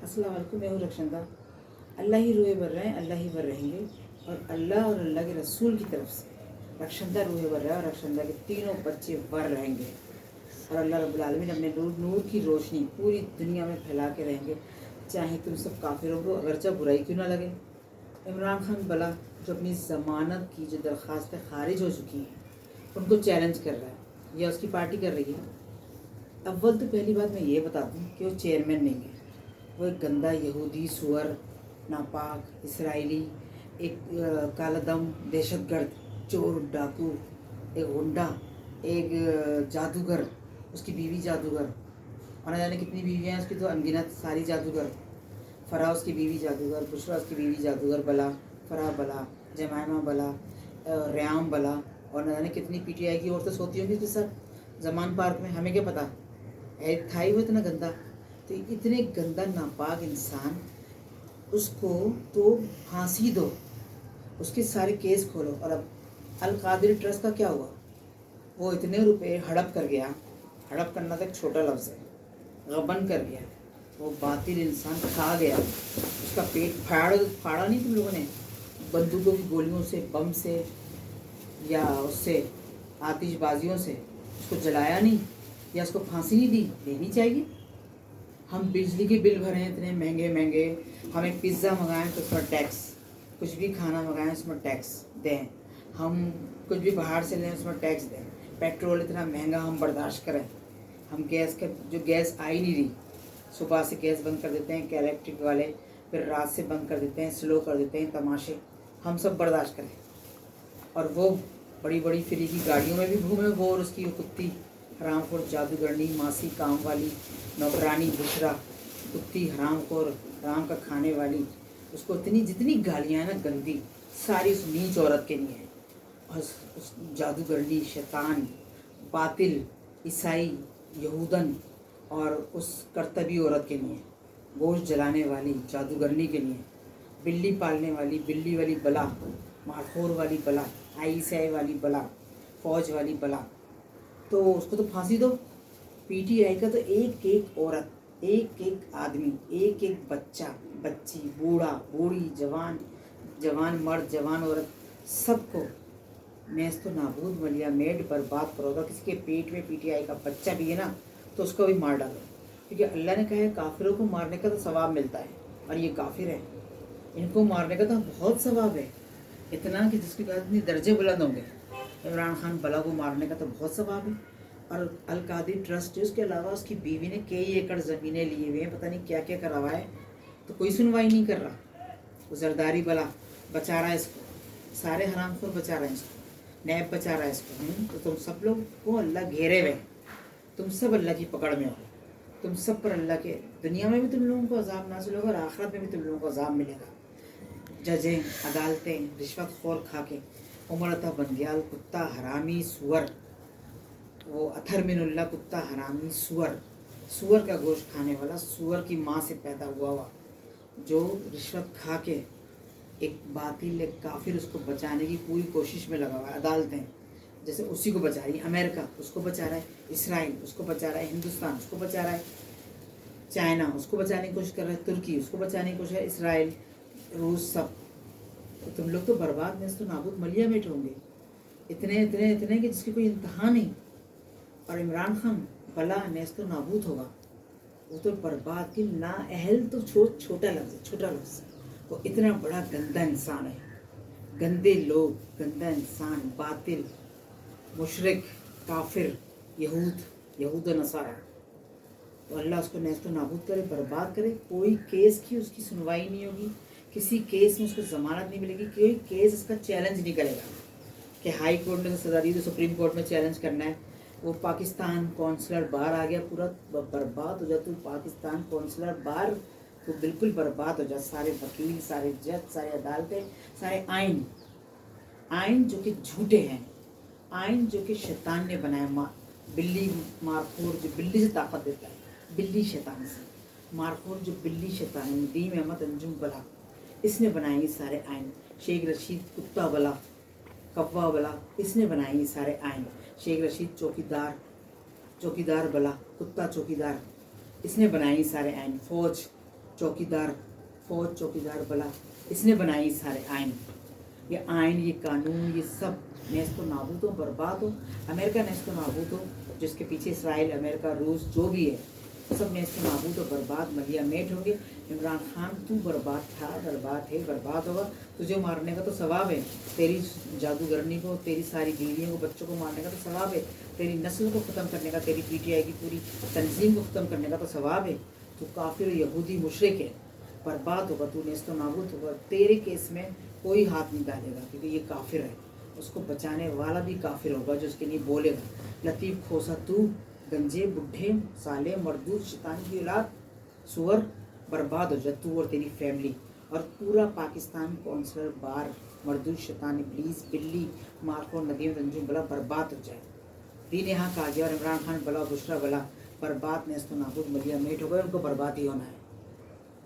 अस्सलाम वालेकुम, मैं हूँ रक्षंदा। अल्लाह ही रूहे भर रहे हैं, अल्लाह ही भर रहेंगे। और अल्लाह के रसूल की तरफ से रक्षंदा रूहे भर रहा है और रक्षंदा के तीनों बच्चे भर रहेंगे। और अल्लाह रब्बुल आलमीन अपने नूर की रोशनी पूरी दुनिया में फैला के रहेंगे, चाहे तुम सब काफिरों को अगरचा बुराई क्यों ना लगे। इमरान खान बला जो अपनी ज़मानत की जो दरख्वास्तें खारिज हो चुकी हैं उनको चैलेंज कर रहा है या उसकी पार्टी कर रही है। अव्वल तो पहली बात मैं ये बता दूँ कि वो चेयरमैन नहीं है, वो एक गंदा यहूदी सुअर, नापाक इसराइली, एक काला दम दहशतगर्द, चोर डाकू, एक गुंडा, एक जादूगर, उसकी बीवी जादूगर, और न जाने कितनी बीवियाँ हैं उसकी, तो अनगिनत सारी जादूगर। फराह उसकी बीवी जादूगर, बुशरा उसकी बीवी जादूगर बला, फराह बला, जमायमा बला, रयाम बला, और न जाने कितनी पीटीआई की औरतें सोती होंगी उसके साथ जमान पार्क में, हमें क्या पता है। था ही वो इतना गंदा। तो इतने गंदा नापाक इंसान, उसको तो फांसी दो, उसके सारे केस खोलो। और अब अल कादिर ट्रस्ट का क्या हुआ? वो इतने रुपए हड़प कर गया। हड़प करना तो एक छोटा लफ्ज़ है, गबन कर गया। वो बातिल इंसान खा गया, उसका पेट फाड़ा नहीं तुम लोगों ने बंदूकों की गोलियों से, बम से, या उससे आतिशबाजियों से उसको जलाया नहीं, या उसको फांसी नहीं दी? देनी चाहिए। हम बिजली के बिल भरे हैं इतने महंगे महंगे, हम एक पिज़्ज़ा मंगाएं तो उसमें टैक्स, कुछ भी खाना मंगाएं उसमें टैक्स दें, हम कुछ भी बाहर से लें उसमें टैक्स दें, पेट्रोल इतना महंगा हम बर्दाश्त करें। हम गैस के जो गैस आ ही नहीं रही, सुबह से गैस बंद कर देते हैं इलेक्ट्रिक वाले, फिर रात से बंद कर देते हैं, स्लो कर देते हैं, तमाशे हम सब बर्दाश्त करें। और वो बड़ी बड़ी फ्री की गाड़ियों में भी घूमे वो, और उसकी कुत्ती हरामखोर जादूगरनी मासी काम वाली नौकरानी बुशरा, कुत्ती हरामखोर हराम का खाने वाली, उसको इतनी जितनी गालियाँ हैं ना गंदी, सारी उस नीच औरत के लिए है। और उस जादूगरनी शैतान बातिल ईसाई यहूदन और उस करतबी औरत के लिए, गोश्त जलाने वाली जादूगरनी के लिए, बिल्ली पालने वाली बिल्ली वाली बला, मारखोर वाली बला, ISI वाली बला, फौज वाली बला, तो उसको तो फांसी दो। पीटीआई का तो एक एक औरत, एक एक आदमी, एक एक बच्चा बच्ची, बूढ़ा बूढ़ी, जवान जवान मर्द, जवान औरत, सबको नेस्त तो नाबूद मलिया मेड बर्बाद करो। अगर किसी के पेट में पीटीआई का बच्चा भी है ना तो उसको भी मार डालो, क्योंकि अल्लाह ने कहा है काफिरों को मारने का तो सवाब मिलता है, और ये काफिर है, इनको मारने का तो बहुत सवाब है, इतना कि जिसके बाद इतनी दर्जे बुलंद होंगे। इमरान खान बला को मारने का तो बहुत सवाब है। और अल कादिर ट्रस्ट है, उसके अलावा उसकी बीवी ने कई एकड़ ज़मीनें लिए हुए हैं, पता नहीं क्या क्या करा हुआ है, तो कोई सुनवाई नहीं कर रहा। वो जरदारी बला बचा रहा है इसको, सारे हरामखोर बचा रहे हैं इसको, नैब बचा रहा है इसको। तो तुम सब लोग को अल्लाह घेरे हुए, तुम सब अल्लाह की पकड़ में हो, तुम सब पर अल्लाह के, दुनिया में भी तुम लोगों को अजाब नाज़िल होगा और आखिरत में भी तुम लोगों को अजाब मिलेगा। जजें, अदालतें, रिश्वत खोर खा के, उमर अता बंदियाल कुत्ता हरामी सुअर, वो अथर मिनुल्ला कुत्ता हरामी सुअर, सुअर का गोश्त खाने वाला, सुअर की माँ से पैदा हुआ जो रिश्वत खा के एक बातिल एक काफिर उसको बचाने की पूरी कोशिश में लगा हुआ है। अदालतें जैसे उसी को बचा रही है, अमेरिका उसको बचा रहा है, इसराइल उसको बचा रहा है, हिंदुस्तान उसको बचा रहा है, चाइना उसको बचाने की कोशिश कर रहा है, तुर्की उसको बचाने की कोशिश है, इसराइल रूस सब। तो तुम लोग तो बर्बाद नेस्त तो नाबूद मलिया बैठे होंगे, इतने इतने इतने कि जिसकी कोई इंतहा नहीं। और इमरान खान बला नेस्त तो नाबूद होगा, वो तो बर्बाद की ना अहल तो छोटा लफ्ज़ है, छोटा लफ्ज़। वो इतना बड़ा गंदा इंसान है, गंदे लोग, गंदा इंसान, बातिल, मुशरिक, काफिर, यहूद नसारा। तो अल्लाह उसको नेस्तो नाबूद करे, बर्बाद करे। कोई केस की उसकी सुनवाई नहीं होगी, किसी केस में उसको ज़मानत नहीं मिलेगी, कोई केस इसका चैलेंज नहीं करेगा कि हाई कोर्ट ने सजा दी तो सुप्रीम कोर्ट में चैलेंज करना है। वो पाकिस्तान कौंसलर बार आ गया, पूरा बर्बाद हो जा तू, पाकिस्तान कौंसलर बार तो बिल्कुल बर्बाद हो जा। सारे वकील, सारे जज, सारे अदालतें, सारे आइन जो कि झूठे हैं, आइन जो कि शैतान ने बनाया। बिल्ली मारखोर जो बिल्ली से ताकत देता है, बिल्ली शैतान से, मारखोर जो बिल्ली शैतान है, नदीम अहमद अंजुम बला, इसने बनाए सारे आइन। शेख रशीद कुत्ता बला, कव्वा बला, इसने बनाए ये सारे आइन। शेख रशीद चौकीदार बला, कुत्ता चौकीदार, इसने बनाए ये सारे आइन। फौज चौकीदार, फौज चौकीदार बला, इसने बनाई सारे आइन, ये आइन, ये कानून, ये सब नेस्तो नाबूद हो, बर्बाद हो। अमेरिका नेस्तो नाबूद हो, जिसके पीछे इसराइल, अमेरिका, रूस जो भी है, सब नेस्तो नाबूद हो, बर्बाद, मलिया मेट होंगे। इमरान खान तू बर्बाद था, बर्बाद है, बर्बाद होगा। तुझे मारने का तो सवाब है, तेरी जादूगरनी को, तेरी सारी बीवियों को, बच्चों को मारने का तो सवाब है, तेरी नस्ल को ख़त्म करने का, तेरी PTI की पूरी तंजीम को ख़त्म करने का तो सवाब है। तू काफिर, यहूदी, मुशरिक है, बर्बाद होगा, तू नेस्तो नाबूद होगा। तेरे केस में कोई हाथ नहीं डालेगा क्योंकि ये काफिर है, उसको बचाने वाला भी काफिर होगा जो उसके लिए बोलेगा। लतीफ़ खोसा तू, गंजे, बुढ़े, साले, मरदूद, शैतान की औलाद, सुअर, बर्बाद हो जा तू और तेरी फैमिली, और पूरा पाकिस्तान कौंसलर बार, मरदूद, शैतान, इब्लीस, बिल्ली, मार्को, नदीम, रंजूम बला बर्बाद हो जाए। दीन यहाँ कहा गया और इमरान खान बला, बुशरा बला, बर्बाद, नेस्तो नाबूद, मलिया मेट हो गए, उनको बर्बाद ही होना है।